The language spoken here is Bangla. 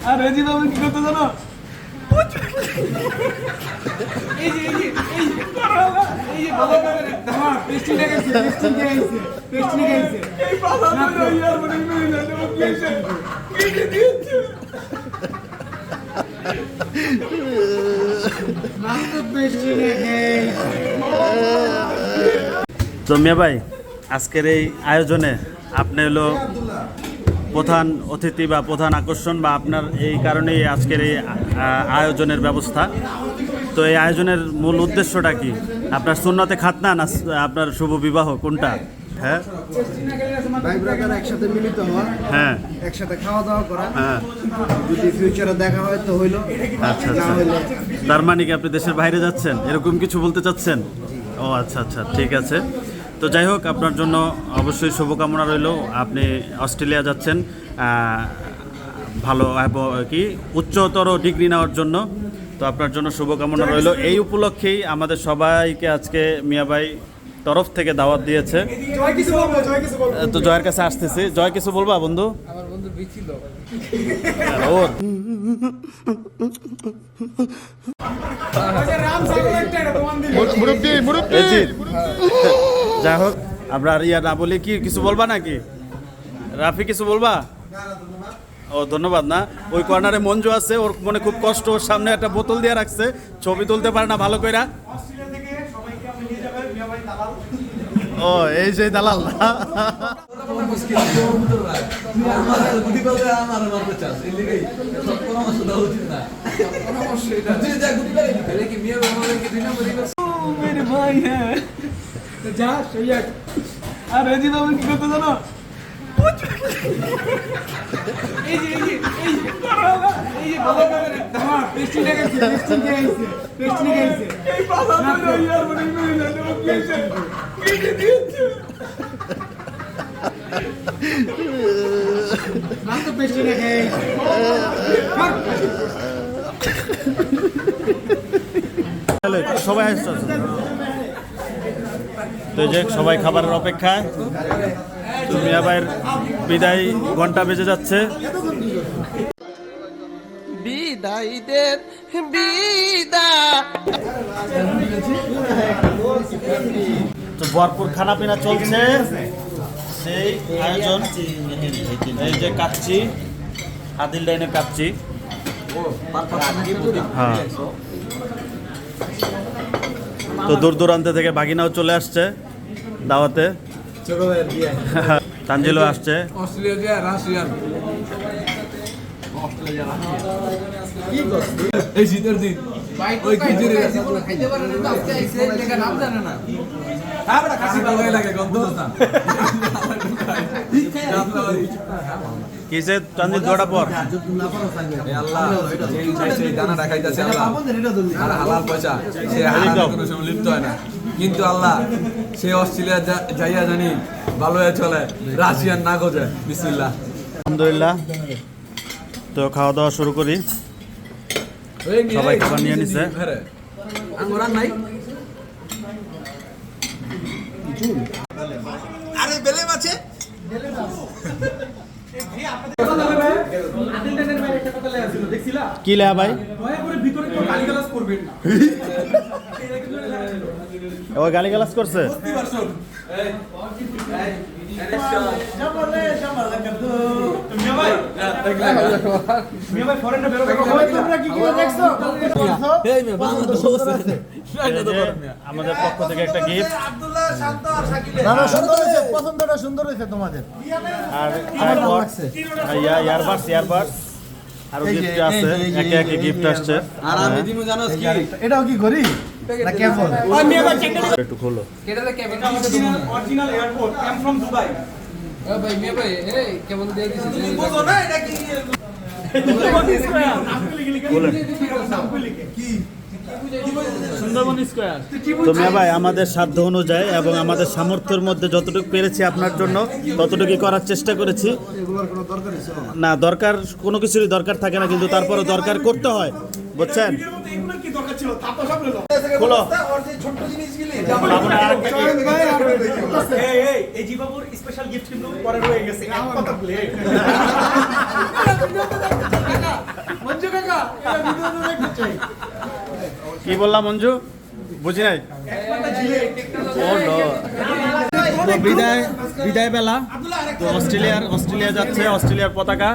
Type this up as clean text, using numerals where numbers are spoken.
আর রেজি বাবু কি করতে জানো? এই যে ভালো করে হ্যাঁ পেস্ট্রি লাগাইছে এই পাতা তো ইয়ার বলে মেরে না কেসে কেটে দিয়েছে নাম তো পেস্ট্রি লাগাই। তো মিয়া ভাই, আজকের এই আয়োজনে আপনি হলো প্রধান অতিথি বা প্রধান আকর্ষণ, বা আপনার এই কারণেই আজকের এই আয়োজনের ব্যবস্থা। তো এই আয়োজনের মূল উদ্দেশ্যটা কি? আপনার সুন্নতে খাতনা না আপনার শুভ বিবাহ, কোনটা? হ্যাঁ, ভাই ব্রাদার একসাথে মিলিত হওয়া, হ্যাঁ, একসাথে খাওয়া দাওয়া করা, হ্যাঁ। যদি ফিউচারে দেখা হয় তো হইলো, আচ্ছা না আচ্ছা। হইলে তার মানে কি আপনি দেশের বাইরে যাচ্ছেন, এরকম কিছু বলতে চাচ্ছেন? ও আচ্ছা আচ্ছা, ঠিক আছে। তো যাই হোক, আপনার জন্য অবশ্যই শুভকামনা রইল। আপনি অস্ট্রেলিয়া যাচ্ছেন ভালো কি উচ্চতর ডিগ্রি নেওয়ার জন্য। তো আপনার জন্য শুভকামনা রইল। এই উপলক্ষেই আমাদের সবাইকে আজকে মিয়া ভাই তরফ থেকে দাওয়াত দিয়েছে। তো জয়ের কাছে আসতেছি। জয়, কিছু বলবা বন্ধু? আমার বন্ধু বিছিল ওর যাই হোক, আমরা আর ইয়া না বলি, কি কিছু বলবা নাকি? রাফি কিছু বলবা? ও ধন্যবাদ। না, ওই কর্নারে মঞ্জু আছে, ওর মনে খুব কষ্ট, ওর সামনে একটা বোতল দিয়ে রাখছে, ছবি তুলতে পারে না ভালো কইরা। ও এই যে দালাল मेरे भाई है जा सही है। আর রেজি বাবু কি করতে জানো? এই যে ভালো করে হ্যাঁ পেস্ট্রি লাগাইছে এই পাতা তো ইয়ার বলে মেরে না কেসে কেটে দিয়েছে নাম তো পেস্ট্রি লাগাই। সবাই আসছে। তো এই যে সবাই খাবারের অপেক্ষায়। তো মিয়া ভাইয়ের বিদায় ঘন্টা বেজে যাচ্ছে। বিদায় দেন বিদায়। তো ভরপুর খানা পিনা চলছে, সেই আয়োজন। এই যে কাচ্চি, আদিল ডাইনের কাচ্চি। হ্যাঁ, তো দূর দূরান্ত থেকে বাগিনাও চলে আসছে দাওয়াতে। তানজিলও আসছে। অস্ট্রেলিয়া রাশিয়ান এই শীতের দিন ওই খিচুড়ি খাইতে পারে না, আজকে আইছে দেখা নাম জানে না। হ্যাঁ বড় কাশি ভালো লাগে গন্ধ না কিসে তানজিল দৌড়া পর এ আল্লাহ এই চাইছে দানাটা খাইতাছে আল্লাহ, আর হালাল পয়সা সে হারাম কোনো সময় লিপ্ত হয় না। কিন্তু আল্লাহ সে অস্ট্রেলিয়া যাইয়া জানি ভালো হয়ে চলে, রাশিয়ান না গোজে। বিসমিল্লাহ। আলহামদুলিল্লাহ। তো খাওয়া দাওয়া শুরু করি। সবাই খাবার নিয়ে নিছে। আঙ্গুর নাই আরে বেলেম আছে। কি লে ভাই? ও গালিগালাজ করছে। আমাদের পক্ষ থেকে একটা গিফট। পছন্দটা সুন্দর হয়েছে তোমাদের। আর ইয়ারবাডস আরো গিফট আছে, একে একে গিফট আসছে। আর আমি দিমু জানোস কি এটাও কি করি না কেমন? একটু খোলো। কেটাতে কেমন original airport come from Dubai. ও ভাই মিয়া ভাই এই কেমন দিয়ে দিছিস? তুমি বুঝো না এটা কি তো মিয়া ভাই, আমাদের সাধ্য অনুযায়ী এবং আমাদের সামর্থ্যের মধ্যে যতটুকু পেরেছি আপনার জন্য ততটুকুই করার চেষ্টা করেছি। না, দরকার কোনো কিছুরই দরকার থাকে না, কিন্তু তারপরে দরকার করতে হয়, বুঝছেন? খোলো। এই জীবাবুর স্পেশাল গিফট কিন্তু পরে রয়ে গেছে। কি বললাম মঞ্জু, বুঝি নাই। ও নো। তো বিদায় বেলা। তো অস্ট্রেলিয়া যাচ্ছে, অস্ট্রেলিয়ার পতাকা